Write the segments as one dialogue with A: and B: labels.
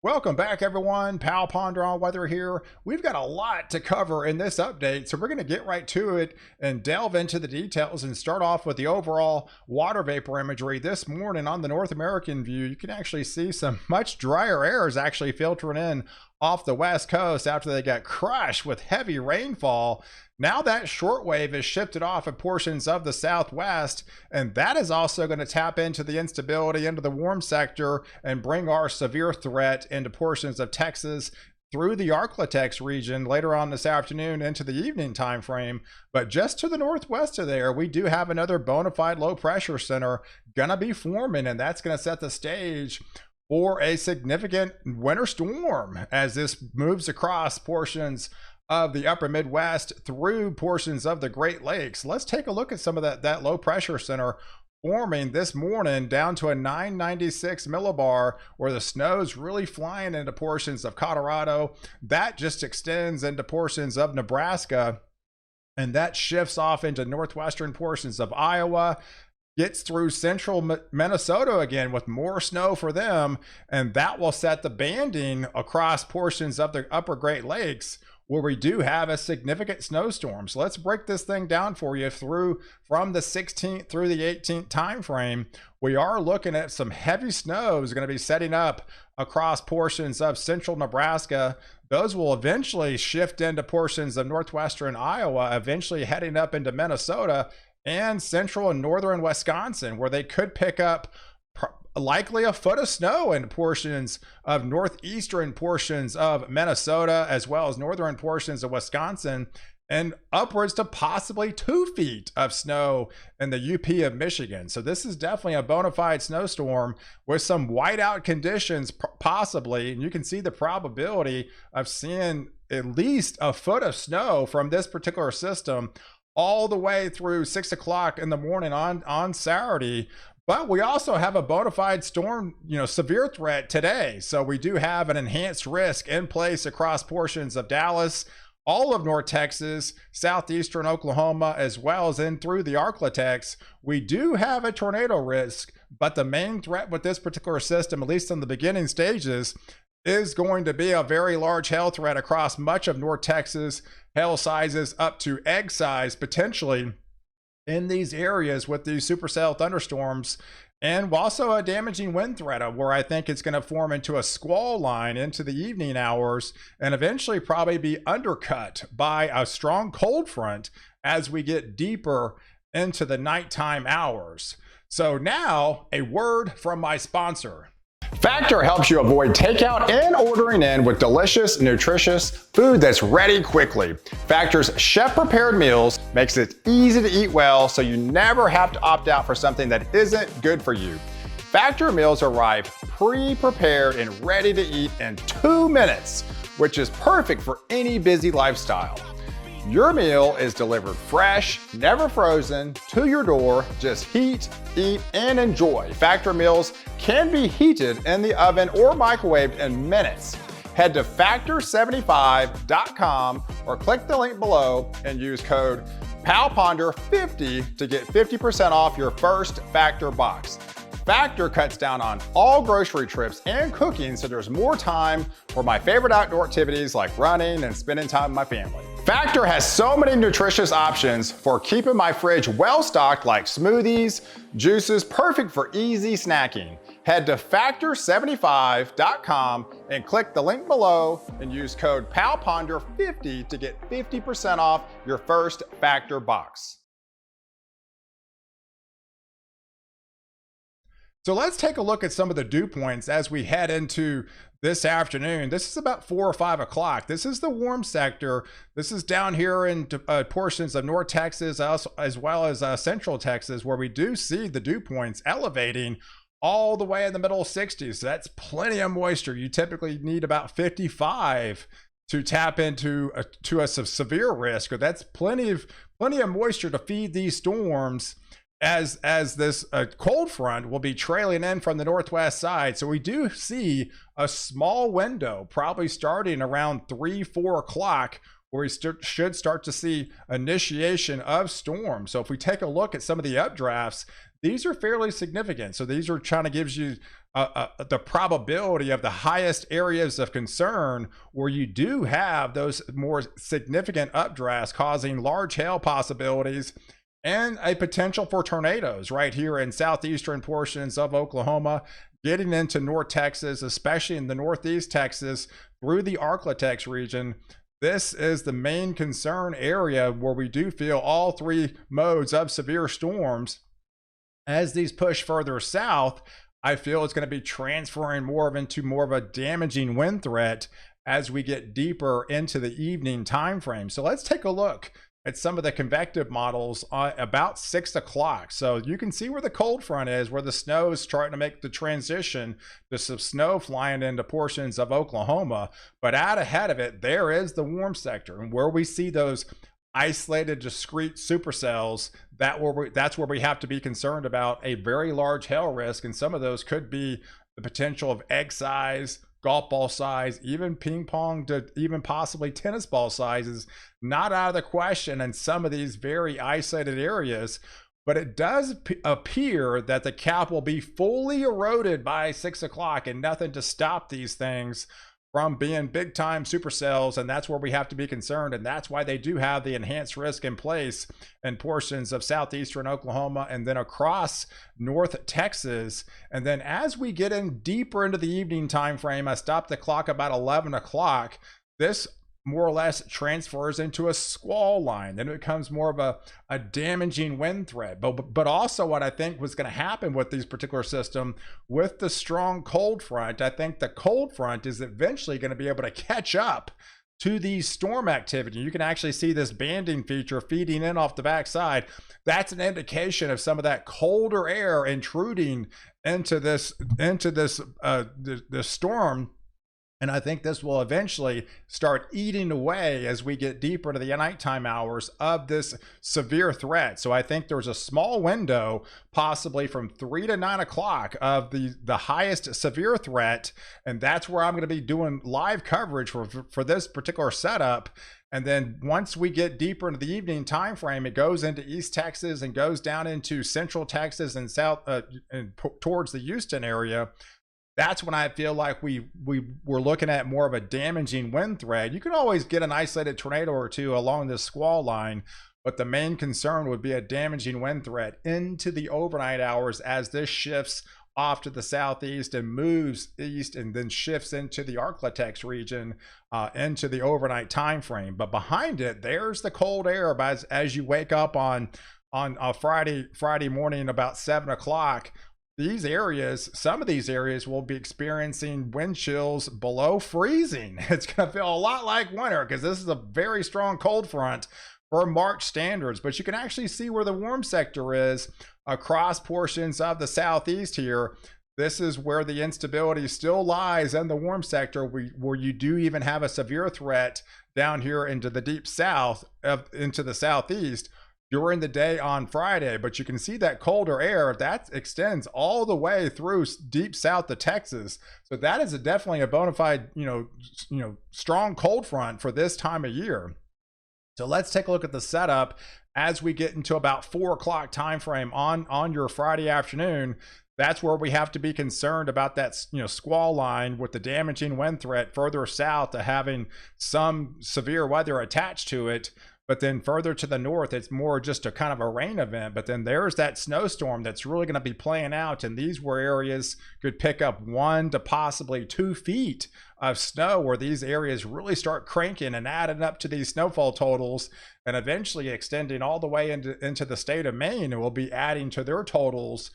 A: Welcome back, everyone. Pal Ponder on Weather here. We've got a lot to cover in this update, so we're going to get right to it and delve into the details and start off with the overall water vapor imagery. This morning on the North American view, you can actually see some much drier air is actually filtering in off the west coast after they got crushed with heavy rainfall. Now that shortwave is shifted off at portions of the southwest, and that is also going to tap into the instability into the warm sector and bring our severe threat into portions of Texas through the Arklatex region later on this afternoon into the evening time frame. But just to the northwest of there, we do have another bona fide low pressure center gonna be forming, and that's going to set the stage for a significant winter storm as this moves across portions of the upper Midwest through portions of the Great Lakes. Let's take a look at some of that low pressure center forming this morning down to a 996 millibar, where the snow's really flying into portions of Colorado. That just extends into portions of Nebraska, and that shifts off into northwestern portions of Iowa, gets through central Minnesota again with more snow for them, and that will set the banding across portions of the upper Great Lakes where we do have a significant snowstorm. So let's break this thing down for you from the 16th through the 18th time frame. We are looking at some heavy snows going to be setting up across portions of central Nebraska. Those will eventually shift into portions of northwestern Iowa, eventually heading up into Minnesota and central and northern Wisconsin, where they could pick up likely a foot of snow in portions of northeastern portions of Minnesota, as well as northern portions of Wisconsin, and upwards to possibly 2 feet of snow in the UP of Michigan. So this is definitely a bona fide snowstorm with some whiteout conditions possibly, and you can see the probability of seeing at least a foot of snow from this particular system all the way through 6 o'clock in the morning on Saturday. But we also have a bona fide storm, severe threat today. So we do have an enhanced risk in place across portions of Dallas, all of North Texas, southeastern Oklahoma, as well as in through the Arklatex. We do have a tornado risk, but the main threat with this particular system, at least in the beginning stages, is going to be a very large hail threat across much of North Texas, hail sizes up to egg size potentially in these areas with these supercell thunderstorms, and also a damaging wind threat where I think it's going to form into a squall line into the evening hours and eventually probably be undercut by a strong cold front as we get deeper into the nighttime hours. So now a word from my sponsor. Factor helps you avoid takeout and ordering in with delicious, nutritious food that's ready quickly. Factor's chef-prepared meals makes it easy to eat well, so you never have to opt out for something that isn't good for you. Factor meals arrive pre-prepared and ready to eat in 2 minutes, which is perfect for any busy lifestyle. Your meal is delivered fresh, never frozen, to your door. Just heat, eat, and enjoy. Factor meals can be heated in the oven or microwaved in minutes. Head to factor75.com or click the link below and use code PALPONDER50 to get 50% off your first Factor box. Factor cuts down on all grocery trips and cooking, so there's more time for my favorite outdoor activities like running and spending time with my family. Factor has so many nutritious options for keeping my fridge well stocked, like smoothies, juices, perfect for easy snacking. Head to factor75.com and click the link below and use code PALPONDER50 to get 50% off your first Factor box. So let's take a look at some of the dew points as we head into this afternoon. This is about 4 or 5 o'clock. This is the warm sector. This is down here in portions of North Texas as well as Central Texas, where we do see the dew points elevating all the way in the middle 60s. So that's plenty of moisture. You typically need about 55 to tap into a severe risk, or that's plenty of moisture to feed these storms as this cold front will be trailing in from the northwest side. So we do see a small window, probably starting around 3-4 o'clock, where we should start to see initiation of storms. So if we take a look at some of the updrafts, these are fairly significant. So these are trying to give you the probability of the highest areas of concern where you do have those more significant updrafts causing large hail possibilities and a potential for tornadoes right here in southeastern portions of Oklahoma, getting into North Texas, especially in the Northeast Texas through the Arklatex region. This is the main concern area where we do feel all three modes of severe storms. As these push further south, I feel it's going to be transferring into more of a damaging wind threat as we get deeper into the evening time frame. So let's take a look at some of the convective models about 6 o'clock. So you can see where the cold front is, where the snow is starting to make the transition to some snow flying into portions of Oklahoma. But out ahead of it, there is the warm sector, and where we see those isolated discrete supercells, that's where we have to be concerned about a very large hail risk. And some of those could be the potential of egg size, golf ball size, even ping pong to even possibly tennis ball sizes, not out of the question in some of these very isolated areas. But it does appear that the cap will be fully eroded by 6 o'clock and nothing to stop these things from being big time supercells. And that's where we have to be concerned. And that's why they do have the enhanced risk in place in portions of southeastern Oklahoma and then across North Texas. And then as we get in deeper into the evening time frame, I stopped the clock about 11 o'clock. This more or less transfers into a squall line. Then it becomes more of a damaging wind threat. But also what I think was going to happen with these particular system with the strong cold front, I think the cold front is eventually going to be able to catch up to these storm activity. You can actually see this banding feature feeding in off the backside. That's an indication of some of that colder air intruding into this storm. And I think this will eventually start eating away as we get deeper into the nighttime hours of this severe threat. So I think there's a small window, possibly from 3 to 9 o'clock, of the highest severe threat. And that's where I'm going to be doing live coverage for this particular setup. And then once we get deeper into the evening time frame, it goes into East Texas and goes down into Central Texas and towards the Houston area. That's when I feel like we're looking at more of a damaging wind threat. You can always get an isolated tornado or two along this squall line, but the main concern would be a damaging wind threat into the overnight hours as this shifts off to the southeast and moves east and then shifts into the Arklatex region into the overnight time frame. But behind it, there's the cold air as you wake up on Friday morning about 7 o'clock. These areas, some of these areas will be experiencing wind chills below freezing. It's going to feel a lot like winter because this is a very strong cold front for March standards. But you can actually see where the warm sector is across portions of the southeast here. This is where the instability still lies in the warm sector, where you do even have a severe threat down here into the deep south, into the southeast during the day on Friday. But you can see that colder air that extends all the way through deep south of Texas. So that is definitely a bona fide, strong cold front for this time of year. So let's take a look at the setup as we get into about 4 o'clock time frame on your Friday afternoon. That's where we have to be concerned about that, squall line with the damaging wind threat further south to having some severe weather attached to it. But then further to the north, it's more just a kind of a rain event. But then there's that snowstorm that's really going to be playing out. And these were areas could pick up 1 to possibly 2 feet of snow, where these areas really start cranking and adding up to these snowfall totals and eventually extending all the way into the state of Maine, and will be adding to their totals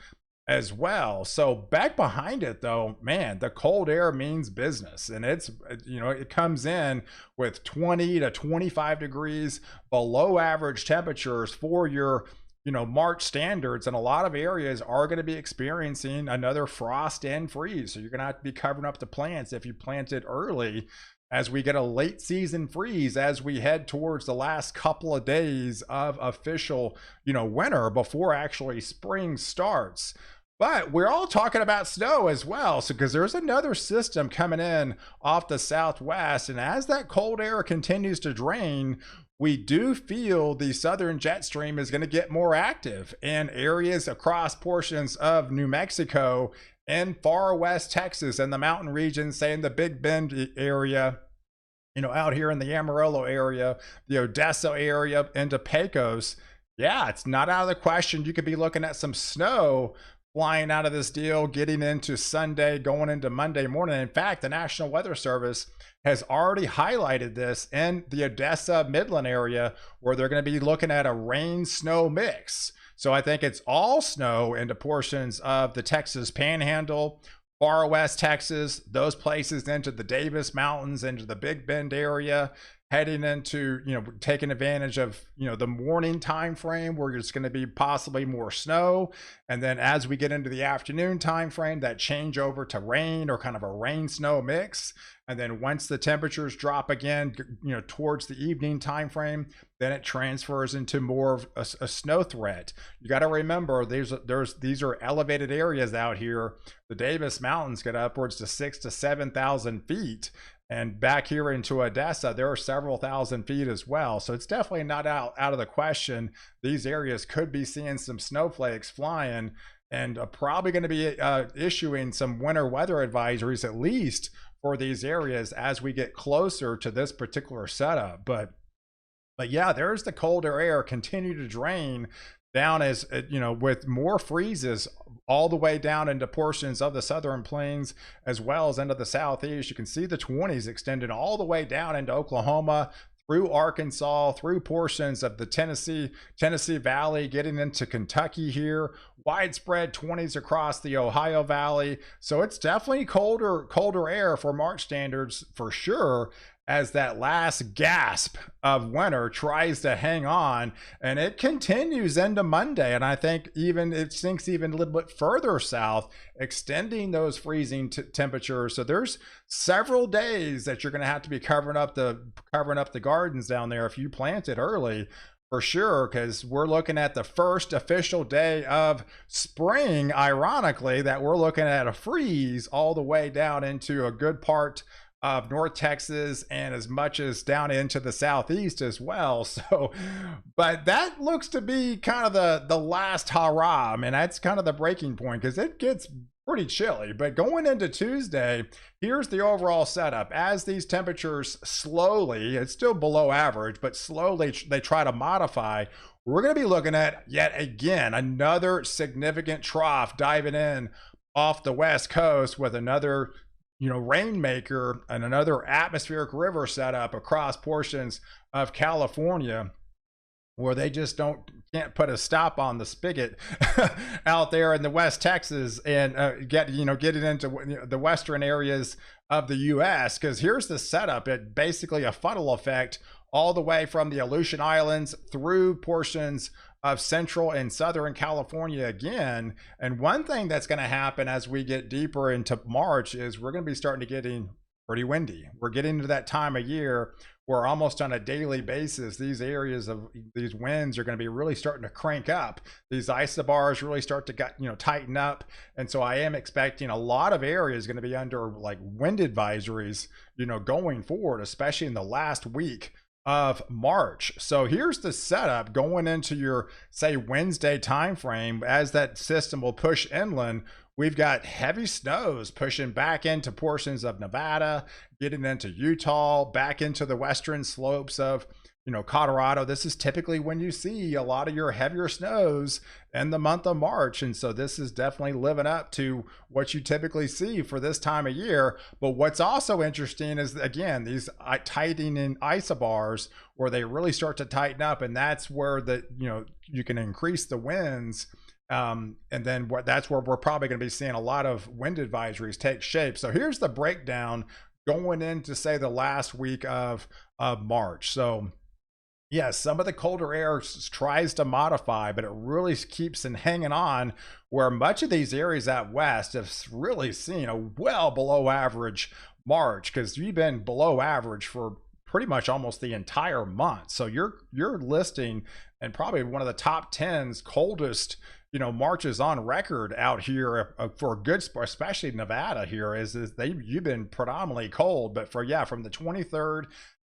A: as well. So back behind it though, man, the cold air means business, and it's, it comes in with 20 to 25 degrees below average temperatures for your, March standards. And a lot of areas are going to be experiencing another frost and freeze. So you're going to have to be covering up the plants if you planted early, as we get a late season freeze as we head towards the last couple of days of official, winter before actually spring starts. But we're all talking about snow as well, so because there's another system coming in off the southwest, and as that cold air continues to drain, we do feel the southern jet stream is going to get more active in areas across portions of New Mexico and far west Texas and the mountain regions, say in the Big Bend area, out here in the Amarillo area, the Odessa area, into Pecos. Yeah, it's not out of the question. You could be looking at some snow flying out of this deal, getting into Sunday, going into Monday morning. In fact, the National Weather Service has already highlighted this in the Odessa Midland area, where they're going to be looking at a rain snow mix. So I think it's all snow into portions of the Texas Panhandle, far west Texas, those places into the Davis Mountains, into the Big Bend area, heading into, taking advantage of, the morning time frame where it's going to be possibly more snow. And then as we get into the afternoon time frame, that change over to rain, or kind of a rain snow mix. And then once the temperatures drop again, towards the evening time frame, then it transfers into more of a snow threat. You got to remember, these are elevated areas out here. The Davis Mountains get upwards to 6,000 to 7,000 feet. And back here into Odessa, there are several thousand feet as well. So it's definitely not out of the question. These areas could be seeing some snowflakes flying, and probably going to be issuing some winter weather advisories, at least for these areas, as we get closer to this particular setup. But yeah, there's the colder air continue to drain down, as with more freezes all the way down into portions of the southern plains, as well as into the southeast. You can see the 20s extended all the way down into Oklahoma, through Arkansas, through portions of the Tennessee Valley, getting into Kentucky here. Widespread 20s across the Ohio Valley. So it's definitely colder air for March standards for sure, as that last gasp of winter tries to hang on, and it continues into Monday. And I think even it sinks even a little bit further south, extending those freezing temperatures. So there's several days that you're going to have to be covering up the gardens down there if you planted early, for sure, because we're looking at the first official day of spring, ironically, that we're looking at a freeze all the way down into a good part of North Texas, and as much as down into the southeast as well. So, but that looks to be kind of the last hurrah. I mean, that's kind of the breaking point, because it gets pretty chilly. But going into Tuesday, here's the overall setup. As these temperatures slowly, it's still below average, but slowly they try to modify, we're going to be looking at, yet again, another significant trough diving in off the West Coast, with another rainmaker and another atmospheric river setup across portions of California, where they just can't put a stop on the spigot out there in the West Texas, and getting into the western areas of the U.S. Because here's the setup: it basically a funnel effect all the way from the Aleutian Islands through portions of central and southern California again. And one thing that's going to happen as we get deeper into March is we're going to be starting to getting pretty windy. We're getting into that time of year where almost on a daily basis, these areas of these winds are going to be really starting to crank up. These isobars really start to tighten up. And so I am expecting a lot of areas going to be under like wind advisories, going forward, especially in the last week of March. So here's the setup going into your, say, Wednesday time frame. As that system will push inland, we've got heavy snows pushing back into portions of Nevada, getting into Utah, back into the western slopes of Colorado. This is typically when you see a lot of your heavier snows in the month of March. And so this is definitely living up to what you typically see for this time of year. But what's also interesting is, again, these tightening isobars, where they really start to tighten up. And that's where you can increase the winds. And then that's where we're probably going to be seeing a lot of wind advisories take shape. So here's the breakdown going into, say, the last week of March. So yes, some of the colder air tries to modify, but it really keeps hanging on, where much of these areas out west have really seen a well below average March, because you've been below average for pretty much almost the entire month. So you're listing, and probably one of the top 10's coldest marches on record out here for a good, especially Nevada here, is you've been predominantly cold. But from the 23rd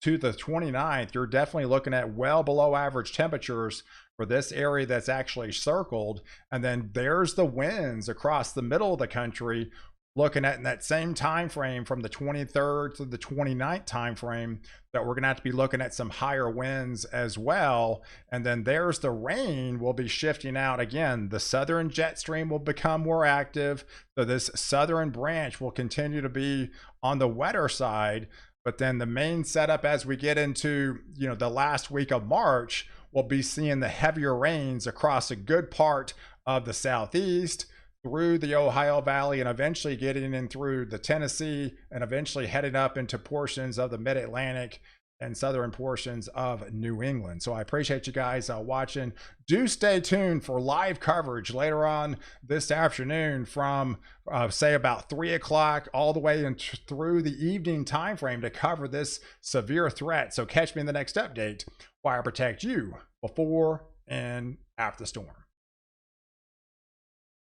A: to the 29th, you're definitely looking at well below average temperatures for this area that's actually circled. And then there's the winds across the middle of the country, looking at in that same time frame from the 23rd to the 29th time frame, that we're going to have to be looking at some higher winds as well. And then there's the rain will be shifting out again. The southern jet stream will become more active, so this southern branch will continue to be on the wetter side. But then the main setup as we get into, you know, the last week of March, we'll be seeing the heavier rains across a good part of the southeast, through the Ohio Valley, and eventually getting in through the Tennessee, and eventually heading up into portions of the Mid-Atlantic and southern portions of New England. So I appreciate you guys watching. Do stay tuned for live coverage later on this afternoon from say about 3 o'clock all the way through the evening time frame to cover this severe threat. So catch me in the next update while I protect you before and after the storm.